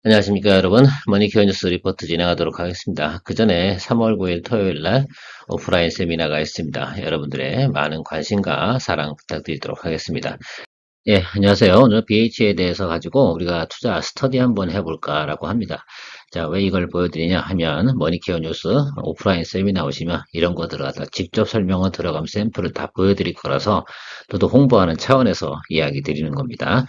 안녕하십니까, 여러분. 머니케어 뉴스 리포트 진행하도록 하겠습니다. 그 전에 3월 9일 토요일 날 오프라인 세미나가 있습니다. 여러분들의 많은 관심과 사랑 부탁드리도록 하겠습니다. 예, 안녕하세요. 오늘 BH에 대해서 가지고 우리가 투자 스터디 한번 해볼까라고 합니다. 자, 왜 이걸 보여드리냐 하면 머니케어 뉴스 오프라인 세미나 오시면 이런 거 들어가서 직접 설명을 들어가면 샘플을 다 보여드릴 거라서 저도 홍보하는 차원에서 이야기 드리는 겁니다.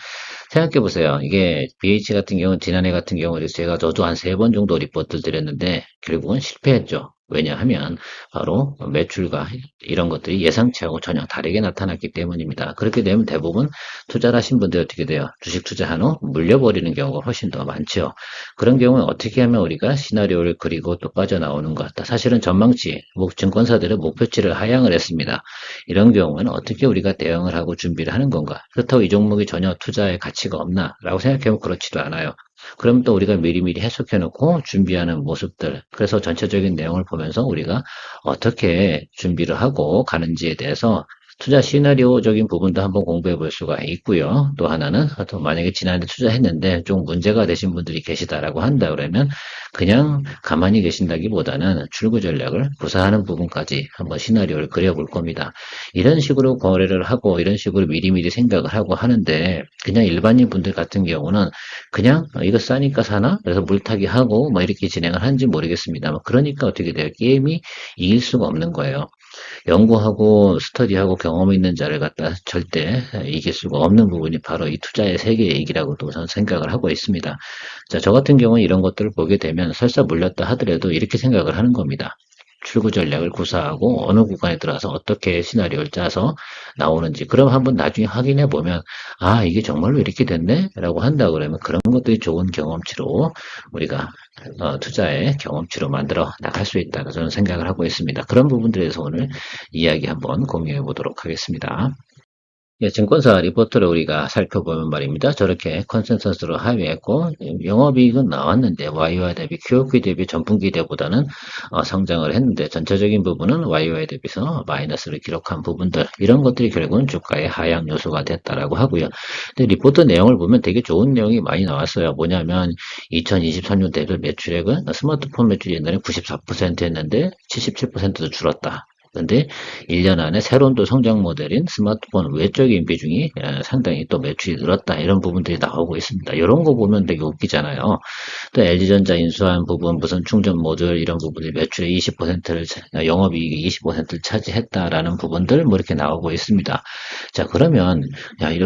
생각해 보세요. 이게 BH 같은 경우는 지난해 같은 경우에 저도 한 세 번 정도 리포트를 드렸는데 결국은 실패했죠. 왜냐하면 바로 매출과 이런 것들이 예상치하고 전혀 다르게 나타났기 때문입니다. 그렇게 되면 대부분 투자를 하신 분들이 어떻게 돼요? 주식 투자한 후 물려버리는 경우가 훨씬 더 많죠. 그런 경우는 어떻게 하면 우리가 시나리오를 그리고 또 빠져나오는 것 같다. 사실은 전망치, 증권사들은 목표치를 하향을 했습니다. 이런 경우는 어떻게 우리가 대응을 하고 준비를 하는 건가? 그렇다고 이 종목이 전혀 투자의 가치가 없나? 라고 생각해보면 그렇지도 않아요. 그럼 또 우리가 미리미리 해석해놓고 준비하는 모습들, 그래서 전체적인 내용을 보면서 우리가 어떻게 준비를 하고 가는지에 대해서 투자 시나리오적인 부분도 한번 공부해 볼 수가 있고요. 또 하나는 또 만약에 지난해 투자했는데 좀 문제가 되신 분들이 계시다라고 한다 그러면 그냥 가만히 계신다기보다는 출구 전략을 구사하는 부분까지 한번 시나리오를 그려볼 겁니다. 이런 식으로 거래를 하고 이런 식으로 미리미리 생각을 하고 하는데 그냥 일반인 분들 같은 경우는 그냥 이거 싸니까 사나? 그래서 물타기 하고 뭐 이렇게 진행을 하는지 모르겠습니다. 그러니까 어떻게 돼요? 게임이 이길 수가 없는 거예요. 연구하고 스터디하고 경험 있는 자를 갖다 절대 이길 수가 없는 부분이 바로 이 투자의 세계의 얘기라고도 저는 생각을 하고 있습니다. 자, 저 같은 경우는 이런 것들을 보게 되면 설사 물렸다 하더라도 이렇게 생각을 하는 겁니다. 출구 전략을 구사하고 어느 구간에 들어가서 어떻게 시나리오를 짜서 나오는지 그럼 한번 나중에 확인해 보면 아 이게 정말로 이렇게 됐네 라고 한다 그러면 그런 것들이 좋은 경험치로 우리가 투자의 경험치로 만들어 나갈 수 있다고 저는 생각을 하고 있습니다. 그런 부분들에서 오늘 이야기 한번 공유해 보도록 하겠습니다. 예, 증권사 리포트를 우리가 살펴보면 말입니다. 저렇게 컨센서스로 합의했고 영업이익은 나왔는데 YOY 대비 QOQ 대비 전분기 대보다는 성장을 했는데 전체적인 부분은 YOY 대비해서 마이너스를 기록한 부분들 이런 것들이 결국은 주가의 하향 요소가 됐다라고 하고요. 근데 리포트 내용을 보면 되게 좋은 내용이 많이 나왔어요. 뭐냐면 2023년 대비 매출액은 스마트폰 매출이 옛날에 94%였는데 77%도 줄었다. 근데 1년 안에 새로운 또 성장 모델인 스마트폰 외적인 비중이 상당히 또 매출이 늘었다. 이런 부분들이 나오고 있습니다. 이런 거 보면 되게 웃기잖아요. 또 LG전자 인수한 부분, 무슨 충전 모듈 이런 부분이 매출의 20%를, 영업이익이 20%를 차지했다라는 부분들 뭐 이렇게 나오고 있습니다. 자, 그러면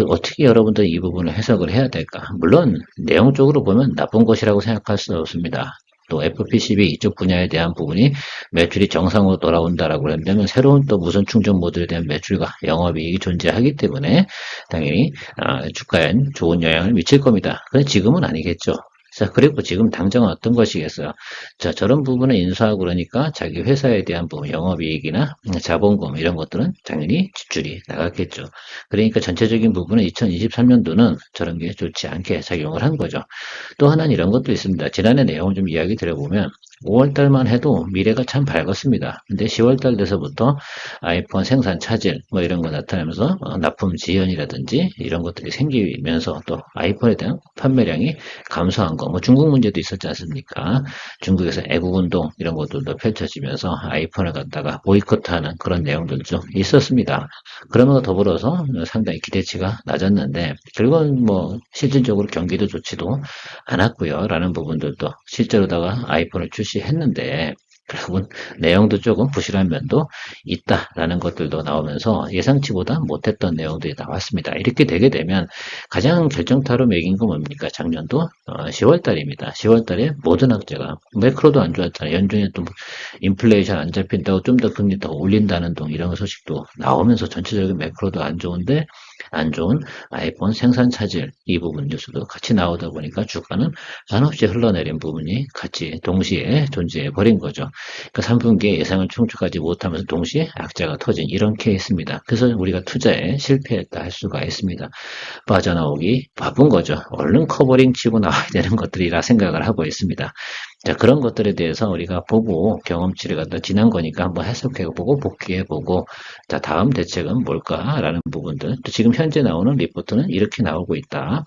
어떻게 여러분들 이 부분을 해석을 해야 될까? 물론 내용적으로 보면 나쁜 것이라고 생각할 수는 없습니다. 또 FPCB 이쪽 분야에 대한 부분이 매출이 정상으로 돌아온다라고 한다면 새로운 또 무선 충전 모듈에 대한 매출과 영업이익이 존재하기 때문에 당연히 주가에 좋은 영향을 미칠 겁니다. 근데 지금은 아니겠죠. 자, 그리고 지금 당장은 어떤 것이겠어요? 자, 저런 부분을 인수하고 그러니까 자기 회사에 대한 부분, 영업이익이나 자본금 이런 것들은 당연히 지출이 나갔겠죠. 그러니까 전체적인 부분은 2023년도는 저런 게 좋지 않게 작용을 한 거죠. 또 하나는 이런 것도 있습니다. 지난해 내용을 좀 이야기 드려보면 5월달만 해도 미래가 참 밝았습니다. 근데 10월달 돼서부터 아이폰 생산 차질 뭐 이런 거 나타나면서 납품 지연이라든지 이런 것들이 생기면서 또 아이폰에 대한 판매량이 감소한 거, 뭐 중국 문제도 있었지 않습니까? 중국에서 애국 운동 이런 것들도 펼쳐지면서 아이폰을 갖다가 보이콧하는 그런 내용들도 좀 있었습니다. 그러면서 더불어서 상당히 기대치가 낮았는데 결국은 뭐 실질적으로 경기도 좋지도 않았고요. 라는 부분들도 실제로다가 아이폰을 출시했는데 결국은 내용도 조금 부실한 면도 있다라는 것들도 나오면서 예상치보다 못했던 내용들이 나왔습니다. 이렇게 되게 되면 가장 결정타로 매긴 건 뭡니까? 작년도 10월 달입니다. 10월 달에 모든 학자가 매크로도 안 좋았잖아요. 연준에 또 인플레이션 안 잡힌다고 좀 더 금리 더 올린다는 등 이런 소식도 나오면서 전체적인 매크로도 안 좋은데 안 좋은 아이폰 생산 차질 이 부분 뉴스도 같이 나오다 보니까 주가는 한없이 흘러내린 부분이 같이 동시에 존재해 버린 거죠. 그러니까 3분기에 예상을 충족하지 못하면서 동시에 악재가 터진 이런 케이스입니다. 그래서 우리가 투자에 실패했다 할 수가 있습니다. 빠져나오기 바쁜 거죠. 얼른 커버링 치고 나와야 되는 것들이라 생각을 하고 있습니다. 자, 그런 것들에 대해서 우리가 보고 경험치를 갖다 지난 거니까 한번 해석해보고 복귀해보고 자, 다음 대책은 뭘까라는 부분들 또 지금 현재 나오는 리포트는 이렇게 나오고 있다.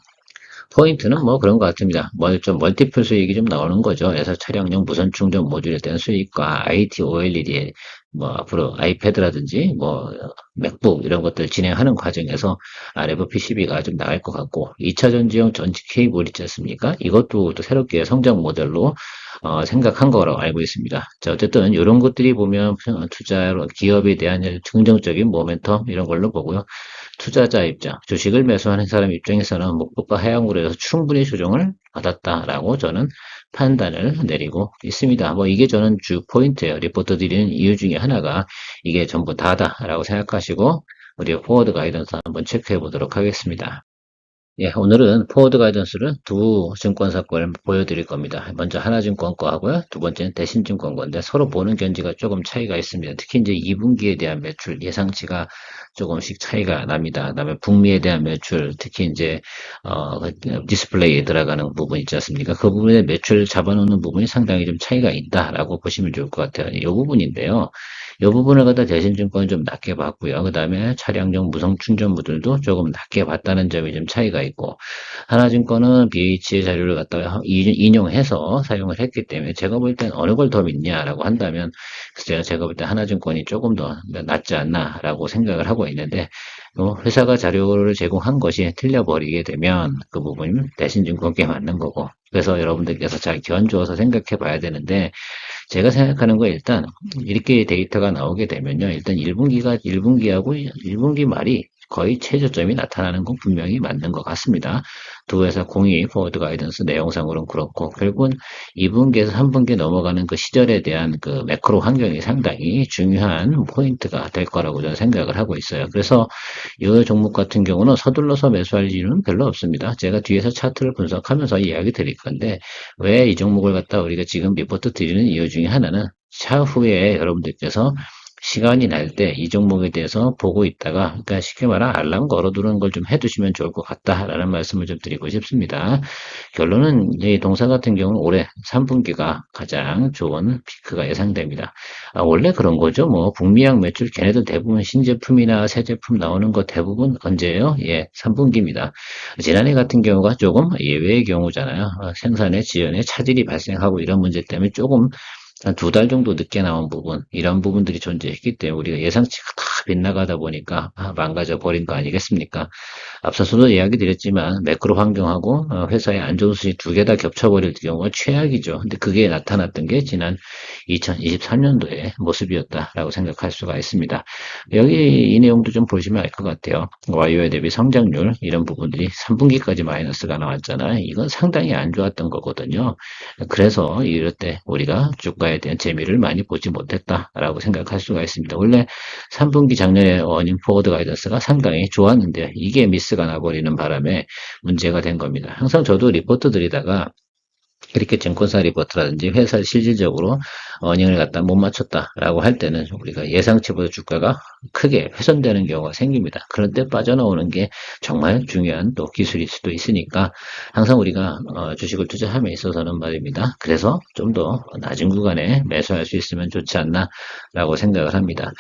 포인트는 뭐 그런 것 같습니다. 좀 멀티플 수익이 좀 나오는 거죠. 그래서 차량용 무선 충전 모듈에 대한 수익과 IT OLED에 뭐 앞으로 아이패드라든지 뭐 맥북 이런 것들 진행하는 과정에서 RF PCB가 좀 나갈 것 같고 2차 전지용 전지 케이블 있지 않습니까? 이것도 또 새롭게 성장 모델로 생각한 거라고 알고 있습니다. 자, 어쨌든 이런 것들이 보면 투자 기업에 대한 긍정적인 모멘텀 이런 걸로 보고요. 투자자 입장, 주식을 매수하는 사람 입장에서는 목표가 하향으로 해서 충분히 조정을 받았다라고 저는 판단을 내리고 있습니다. 뭐 이게 저는 주 포인트예요. 리포트 드리는 이유 중에 하나가 이게 전부 다다라고 생각하시고 우리 포워드 가이던스 한번 체크해 보도록 하겠습니다. 예, 오늘은 포워드 가이던스를 두 증권사 거를 보여드릴 겁니다. 먼저 하나증권 거 하고요. 두 번째는 대신증권 건데 서로 보는 견지가 조금 차이가 있습니다. 특히 이제 2분기에 대한 매출 예상치가 조금씩 차이가 납니다. 그다음에 북미에 대한 매출, 특히 이제 디스플레이에 들어가는 부분 있지 않습니까? 그 부분에 매출 잡아놓는 부분이 상당히 좀 차이가 있다라고 보시면 좋을 것 같아요. 이 부분인데요. 이 부분을 갖다 대신증권은 좀 낮게 봤고요. 그 다음에 차량용 무선 충전모들도 조금 낮게 봤다는 점이 좀 차이가 있고, 하나증권은 BH의 자료를 갖다가 인용해서 사용을 했기 때문에 제가 볼 땐 어느 걸 더 믿냐라고 한다면, 글쎄요, 제가 볼 때 하나증권이 조금 더 낫지 않나라고 생각을 하고 있는데, 회사가 자료를 제공한 것이 틀려버리게 되면 그 부분은 대신증권께 맞는 거고, 그래서 여러분들께서 잘 견주어서 생각해 봐야 되는데, 제가 생각하는 거 일단 이렇게 데이터가 나오게 되면요. 일단 1분기하고 1분기 말이 거의 최저점이 나타나는 건 분명히 맞는 것 같습니다. 두 회사 공이 포워드 가이던스 내용상으로는 그렇고 결국은 2분기에서 3분기 넘어가는 그 시절에 대한 그 매크로 환경이 상당히 중요한 포인트가 될 거라고 저는 생각을 하고 있어요. 그래서 이 종목 같은 경우는 서둘러서 매수할 이유는 별로 없습니다. 제가 뒤에서 차트를 분석하면서 이야기 드릴 건데 왜 이 종목을 갖다 우리가 지금 리포트 드리는 이유 중에 하나는 차후에 여러분들께서 시간이 날 때 이 종목에 대해서 보고 있다가 그러니까 쉽게 말하면 알람 걸어두는 걸 좀 해두시면 좋을 것 같다라는 말씀을 좀 드리고 싶습니다. 결론은 이 동사 같은 경우는 올해 3분기가 가장 좋은 피크가 예상됩니다. 원래 그런 거죠. 뭐 북미양 매출 걔네들 대부분 신제품이나 새 제품 나오는 거 대부분 언제예요? 예, 3분기입니다. 지난해 같은 경우가 조금 예외의 경우잖아요. 생산에 지연에 차질이 발생하고 이런 문제 때문에 조금 한 두 달 정도 늦게 나온 부분, 이런 부분들이 존재했기 때문에 우리가 예상치가 다 빗나가다 보니까 망가져 버린 거 아니겠습니까? 앞서서도 이야기 드렸지만 매크로 환경하고 회사의 안 좋은 수익 두 개 다 겹쳐버릴 경우가 최악이죠. 근데 그게 나타났던 게 지난 2023년도의 모습이었다라고 생각할 수가 있습니다. 여기 이 내용도 좀 보시면 알 것 같아요. YOY 대비 성장률 이런 부분들이 3분기까지 마이너스가 나왔잖아요. 이건 상당히 안 좋았던 거거든요. 그래서 이럴 때 우리가 주가에 대한 재미를 많이 보지 못했다라고 생각할 수가 있습니다. 원래 3분기 작년에 어닝 포워드 가이던스가 상당히 좋았는데 이게 미스가 나버리는 바람에 문제가 된 겁니다. 항상 저도 리포트 드리다가 이렇게 증권사 리포트라든지 회사 실질적으로 어닝을 갖다 못 맞췄다라고 할 때는 우리가 예상치보다 주가가 크게 훼손되는 경우가 생깁니다. 그런 때 빠져나오는 게 정말 중요한 또 기술일 수도 있으니까 항상 우리가 주식을 투자함에 있어서는 말입니다. 그래서 좀 더 낮은 구간에 매수할 수 있으면 좋지 않나라고 생각을 합니다.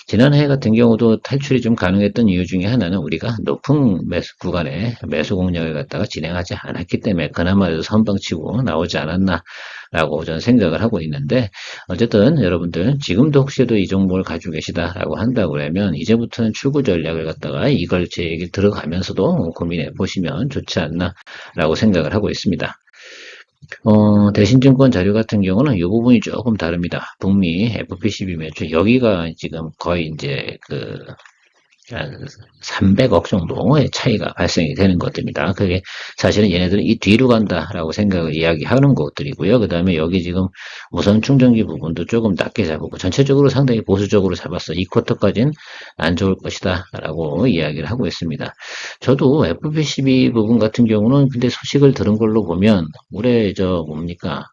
지난해 같은 경우도 탈출이 좀 가능했던 이유 중에 하나는 우리가 높은 매수 구간에 매수 공략을 갖다가 진행하지 않았기 때문에 그나마도 선방치고 나오지 않았나라고 저는 생각을 하고 있는데 어쨌든 여러분들 지금도 혹시도 이 종목을 가지고 계시다라고 한다고 그러면 이제부터는 출구 전략을 갖다가 이걸 제 얘기 들어가면서도 고민해 보시면 좋지 않나라고 생각을 하고 있습니다. 대신증권 자료 같은 경우는 이 부분이 조금 다릅니다. 북미 FPCB 매출 여기가 지금 거의 이제 한 300억 정도의 차이가 발생이 되는 것들입니다. 그게 사실은 얘네들은 이 뒤로 간다라고 생각을 이야기하는 것들이고요. 그 다음에 여기 지금 무선 충전기 부분도 조금 낮게 잡고 전체적으로 상당히 보수적으로 잡았어. 이 쿼터까지는 안 좋을 것이다 라고 이야기를 하고 있습니다. 저도 FPCB 부분 같은 경우는 근데 소식을 들은 걸로 보면 올해 뭡니까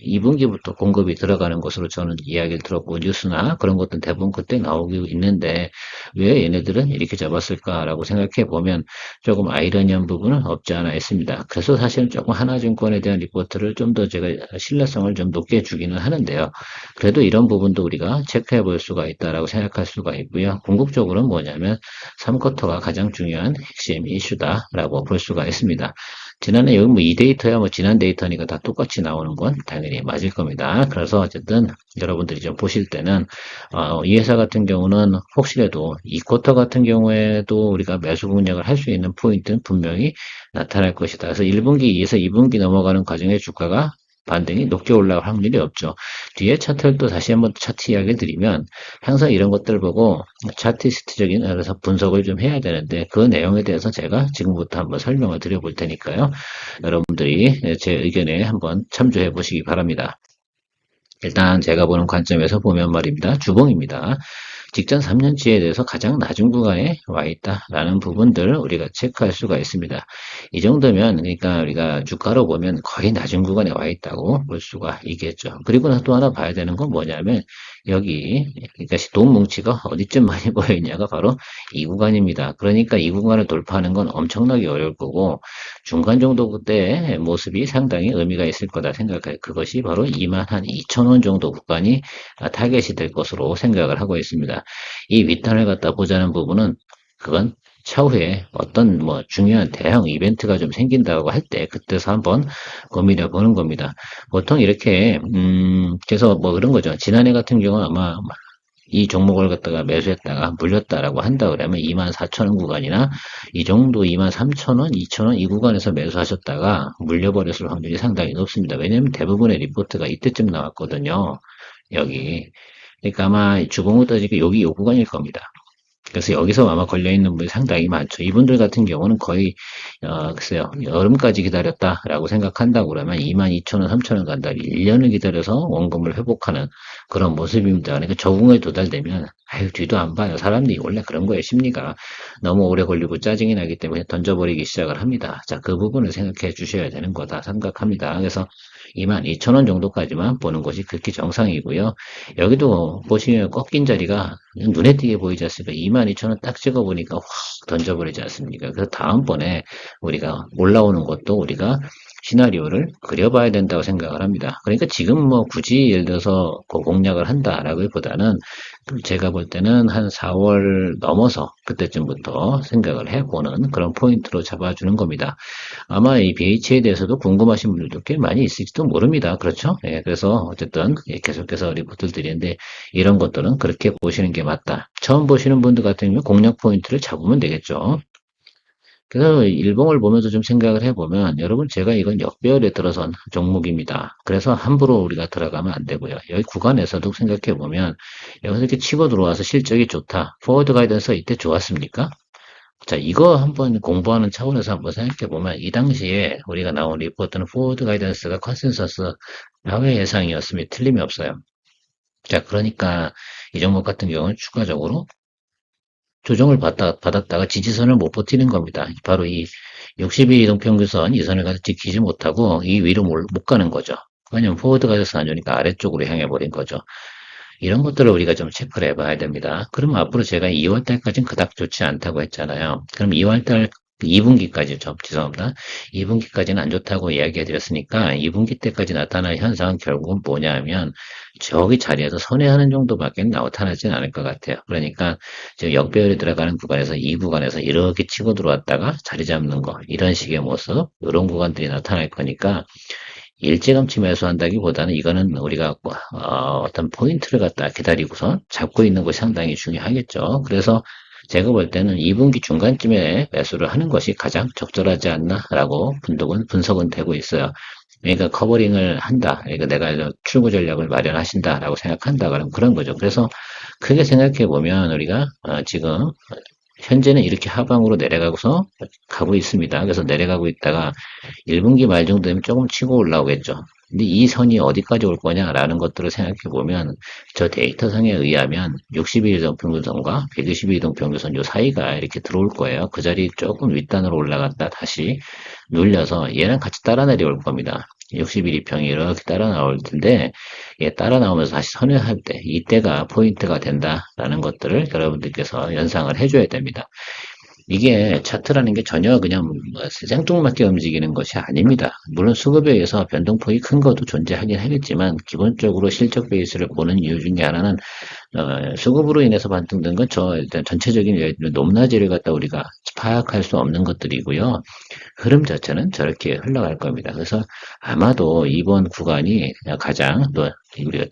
2분기부터 공급이 들어가는 것으로 저는 이야기를 들었고 뉴스나 그런 것들 대부분 그때 나오고 있는데 왜 얘네들은 이렇게 잡았을까라고 생각해 보면 조금 아이러니한 부분은 없지 않아 있습니다. 그래서 사실은 조금 하나증권에 대한 리포트를 좀 더 제가 신뢰성을 좀 높게 주기는 하는데요. 그래도 이런 부분도 우리가 체크해 볼 수가 있다라고 생각할 수가 있고요. 궁극적으로는 뭐냐면 3쿼터가 가장 중요한 핵심 이슈다라고 볼 수가 있습니다. 지난해 여기 뭐 이 데이터야 뭐 지난 데이터니까 다 똑같이 나오는 건 당연히 맞을 겁니다. 그래서 어쨌든 여러분들이 좀 보실 때는 이 회사 같은 경우는 혹시라도 이 쿼터 같은 경우에도 우리가 매수 공략을 할 수 있는 포인트는 분명히 나타날 것이다. 그래서 1분기에서 2분기 넘어가는 과정에 주가가 반등이 높게 올라갈 확률이 없죠. 뒤에 차트를 또 다시 한번 차트 이야기를 드리면 항상 이런 것들을 보고 차트스트적인 그래서 분석을 좀 해야 되는데 그 내용에 대해서 제가 지금부터 한번 설명을 드려볼 테니까요. 여러분들이 제 의견에 한번 참조해 보시기 바랍니다. 일단 제가 보는 관점에서 보면 말입니다. 주봉입니다. 직전 3년치에 대해서 가장 낮은 구간에 와 있다라는 부분들 우리가 체크할 수가 있습니다. 이 정도면 그러니까 우리가 주가로 보면 거의 낮은 구간에 와 있다고 볼 수가 있겠죠. 그리고 또 하나 봐야 되는 건 뭐냐면 여기 그러니까 돈 뭉치가 어디쯤 많이 보여 있냐가 바로 이 구간입니다. 그러니까 이 구간을 돌파하는 건 엄청나게 어려울 거고 중간 정도 그때의 모습이 상당히 의미가 있을 거다 생각해요. 그것이 바로 2만 한 2천 원 정도 구간이 타겟이 될 것으로 생각을 하고 있습니다. 이 윗단을 갖다 보자는 부분은 그건 차후에 어떤 뭐 중요한 대형 이벤트가 좀 생긴다고 할 때 그때서 한번 고민해 보는 겁니다. 보통 이렇게 그래서 뭐 그런 거죠. 지난해 같은 경우는 아마 이 종목을 갖다가 매수했다가 물렸다라고 한다 그러면 24,000원 구간이나 이 정도 23,000원, 2,000원 이 구간에서 매수하셨다가 물려버렸을 확률이 상당히 높습니다. 왜냐하면 대부분의 리포트가 이때쯤 나왔거든요. 여기. 그러니까 아마 주봉으로 따지고 여기 요 구간일 겁니다. 그래서 여기서 아마 걸려있는 분이 상당히 많죠. 이분들 같은 경우는 거의, 글쎄요, 여름까지 기다렸다라고 생각한다고 그러면 22,000원, 3,000원 간다. 1년을 기다려서 원금을 회복하는 그런 모습입니다. 그러니까 적응에 도달되면, 아유, 뒤도 안 봐요. 사람들이 원래 그런 거예요. 심리가 너무 오래 걸리고 짜증이 나기 때문에 던져버리기 시작을 합니다. 자, 그 부분을 생각해 주셔야 되는 거다 생각합니다. 그래서 22,000원 정도까지만 보는 것이 극히 정상이고요. 여기도 보시면 꺾인 자리가 눈에 띄게 보이지 않습니까? 22,000원 딱 찍어보니까 확 던져버리지 않습니까? 그래서 다음번에 우리가 올라오는 것도 우리가 시나리오를 그려봐야 된다고 생각을 합니다. 그러니까 지금 뭐 굳이 예를 들어서 그 공략을 한다라고 보다는 제가 볼 때는 한 4월 넘어서 그때쯤부터 생각을 해보는 그런 포인트로 잡아주는 겁니다. 아마 이 BH에 대해서도 궁금하신 분들도 꽤 많이 있을지도 모릅니다. 그렇죠? 예, 그래서 어쨌든 계속해서 리포트를 드리는데 이런 것들은 그렇게 보시는 게 맞다. 처음 보시는 분들 같은 경우 공략 포인트를 잡으면 되겠죠. 그래서 일봉을 보면서 좀 생각을 해보면 여러분 제가 이건 역배열에 들어선 종목입니다. 그래서 함부로 우리가 들어가면 안 되고요. 여기 구간에서도 생각해보면 여기서 이렇게 치고 들어와서 실적이 좋다. 포워드 가이던스 이때 좋았습니까? 자, 이거 한번 공부하는 차원에서 한번 생각해보면, 이 당시에 우리가 나온 리포트는 포워드 가이던스가 컨센서스 야외 예상이었으면 틀림이 없어요. 자, 그러니까 이 종목 같은 경우는 추가적으로 조정을 받았다가 지지선을 못 버티는 겁니다. 바로 이 60일 이동평균선 이 선을 가서 지키지 못하고 이 위로 못 가는 거죠. 왜냐면 포워드 가이던스 안 좋으니까 아래쪽으로 향해 버린 거죠. 이런 것들을 우리가 좀 체크를 해봐야 됩니다. 그럼 앞으로 제가 2월 달까지는 그닥 좋지 않다고 했잖아요. 그럼 2월 달 2분기까지 죄송합니다. 2분기까지는 안 좋다고 이야기해 드렸으니까 2분기 때까지 나타날 현상은 결국은 뭐냐면 저기 자리에서 선회하는 정도밖에 나타나진 않을 것 같아요. 그러니까 지금 역배열이 들어가는 구간에서 이 구간에서 이렇게 치고 들어왔다가 자리 잡는 거 이런 식의 모습 이런 구간들이 나타날 거니까 일찌감치 매수한다기보다는 이거는 우리가 어떤 포인트를 갖다 기다리고서 잡고 있는 것이 상당히 중요하겠죠. 그래서 제가 볼 때는 2분기 중간쯤에 매수를 하는 것이 가장 적절하지 않나라고 분석은 되고 있어요. 그러니까 커버링을 한다. 그러니까 내가 출구 전략을 마련하신다라고 생각한다. 그러면 그런 거죠. 그래서 크게 생각해 보면 우리가 지금 현재는 이렇게 하방으로 내려가고서 가고 있습니다. 그래서 내려가고 있다가 1분기 말 정도 되면 조금 치고 올라오겠죠. 근데 이 선이 어디까지 올 거냐라는 것들을 생각해 보면 저 데이터상에 의하면 60일 이동 평균선과 120일 이동 평균선 요 사이가 이렇게 들어올 거예요. 그 자리 조금 윗단으로 올라갔다 다시 눌려서 얘랑 같이 따라 내려올 겁니다. 60일 이평이 이렇게 따라 나올 텐데 얘 따라 나오면서 다시 선회할 때 이때가 포인트가 된다라는 것들을 여러분들께서 연상을 해줘야 됩니다. 이게 차트라는 게 전혀 그냥 뭐 생뚱맞게 움직이는 것이 아닙니다. 물론 수급에 의해서 변동폭이 큰 것도 존재하긴 하겠지만 기본적으로 실적 베이스를 보는 이유 중에 하나는 수급으로 인해서 반등된 건 일단 전체적인 높낮이를 갖다 우리가 파악할 수 없는 것들이고요. 흐름 자체는 저렇게 흘러갈 겁니다. 그래서 아마도 이번 구간이 가장 또 우리가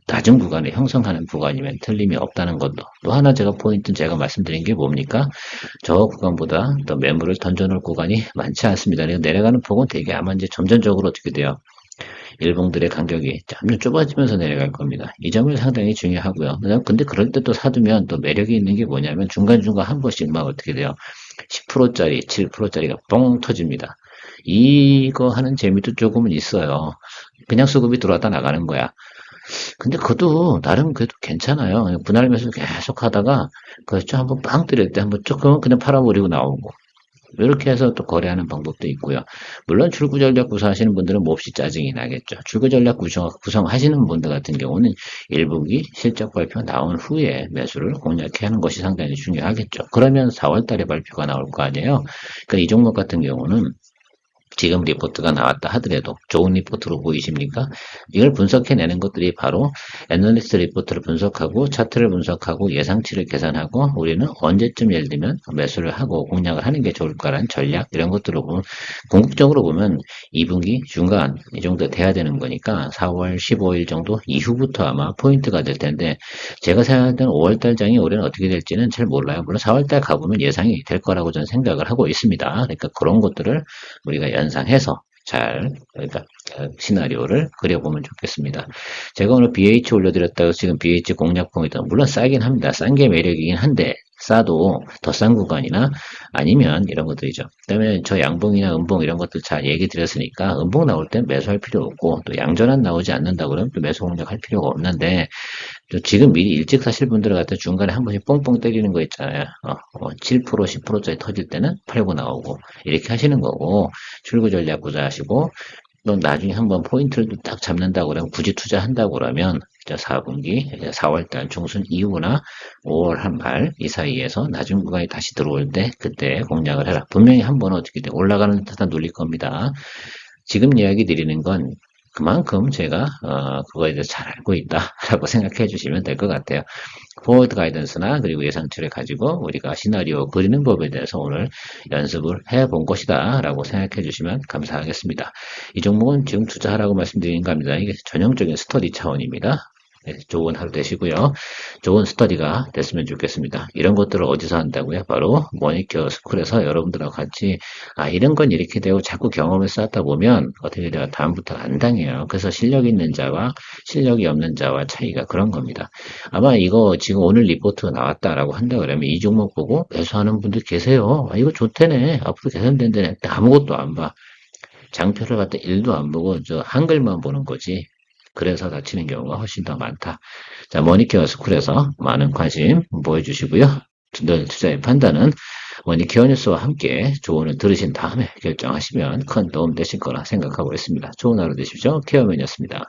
낮은 구간을 형성하는 구간이면 틀림이 없다는 것도. 또 하나 제가 포인트는 제가 말씀드린 게 뭡니까? 저 구간보다 더 매물을 던져놓을 구간이 많지 않습니다. 그래서 내려가는 폭은 되게 아마 이제 점진적으로 어떻게 돼요? 일봉들의 간격이 점점 좁아지면서 내려갈 겁니다. 이 점을 상당히 중요하고요. 근데 그럴 때 또 사두면 또 매력이 있는 게 뭐냐면 중간중간 한 번씩 막 어떻게 돼요? 10%짜리, 7%짜리가 뻥 터집니다. 이거 하는 재미도 조금은 있어요. 그냥 수급이 들어왔다 나가는 거야. 근데 그것도 나름 그래도 괜찮아요. 분할 매수 계속 하다가 그렇죠. 한번 빵 때릴 때 한번 조금 그냥 팔아버리고 나오고 이렇게 해서 또 거래하는 방법도 있고요. 물론 출구 전략 구사하시는 분들은 몹시 짜증이 나겠죠. 출구 전략 구성하시는 분들 같은 경우는 1분기 실적 발표 나온 후에 매수를 공략해야 하는 것이 상당히 중요하겠죠. 그러면 4월 달에 발표가 나올 거 아니에요. 그러니까 이 종목 같은 경우는 지금 리포트가 나왔다 하더라도 좋은 리포트로 보이십니까? 이걸 분석해내는 것들이 바로 애널리스트 리포트를 분석하고 차트를 분석하고 예상치를 계산하고 우리는 언제쯤 예를 들면 매수를 하고 공략을 하는 게 좋을까라는 전략 이런 것들을 보면 궁극적으로 보면 2분기 중간 이 정도 돼야 되는 거니까 4월 15일 정도 이후부터 아마 포인트가 될 텐데 제가 생각할 때는 5월달 장이 올해는 어떻게 될지는 잘 몰라요. 물론 4월달 가보면 예상이 될 거라고 저는 생각을 하고 있습니다. 그러니까 그런 것들을 우리가 연상해서 잘 그러니까 시나리오를 그려보면 좋겠습니다. 제가 오늘 BH 올려드렸다고 지금 BH 공략 포인트 물론 싸긴 합니다. 싼 게 매력이긴 한데 싸도 더 싼 구간이나 아니면 이런 것들이죠. 그다음에 저 양봉이나 음봉 이런 것들 잘 얘기 드렸으니까 음봉 나올 땐 매수할 필요 없고 또 양전환 나오지 않는다 그러면 또 매수 공략할 필요가 없는데 또 지금 미리 일찍 사실 분들을 갖다 중간에 한 번씩 뽕뽕 때리는 거 있잖아요. 7% 10%짜리 터질 때는 팔고 나오고 이렇게 하시는 거고 출구 전략 구사하시고 또 나중에 한번 포인트를 딱 잡는다고 그러면 굳이 투자한다고 그러면 4분기 4월달 중순 이후나 5월 한 말 이 사이에서 낮은 구간이 다시 들어올 때 그때 공략을 해라. 분명히 한 번은 어떻게 돼 올라가는 듯한 눌릴 겁니다. 지금 이야기 드리는 건 그만큼 제가 그거에 대해서 잘 알고 있다라고 생각해 주시면 될 것 같아요. 포워드 가이던스나 그리고 예상치를 가지고 우리가 시나리오 그리는 법에 대해서 오늘 연습을 해본 것이다 라고 생각해 주시면 감사하겠습니다. 이 종목은 지금 투자하라고 말씀드린 겁니다. 이게 전형적인 스터디 차원입니다. 네, 좋은 하루 되시고요. 좋은 스터디가 됐으면 좋겠습니다. 이런 것들을 어디서 한다고요? 바로 머니큐어 스쿨에서 여러분들하고 같이 이런 건 이렇게 되고 자꾸 경험을 쌓다 보면 어떻게 돼요? 다음부터 안 당해요. 그래서 실력 있는 자와 실력이 없는 자와 차이가 그런 겁니다. 아마 이거 지금 오늘 리포트가 나왔다라고 한다 그러면 이 종목 보고 매수하는 분들 계세요. 이거 좋대네. 앞으로 개선된다네. 아무것도 안 봐. 장표를 갖다 1도 안 보고 저 한글만 보는 거지. 그래서 다치는 경우가 훨씬 더 많다. 자, 머니케어 스쿨에서 많은 관심 보여주시고요. 늘 투자의 판단은 머니케어 뉴스와 함께 조언을 들으신 다음에 결정하시면 큰 도움 되실 거라 생각하고 있습니다. 좋은 하루 되십시오. 케어맨이었습니다.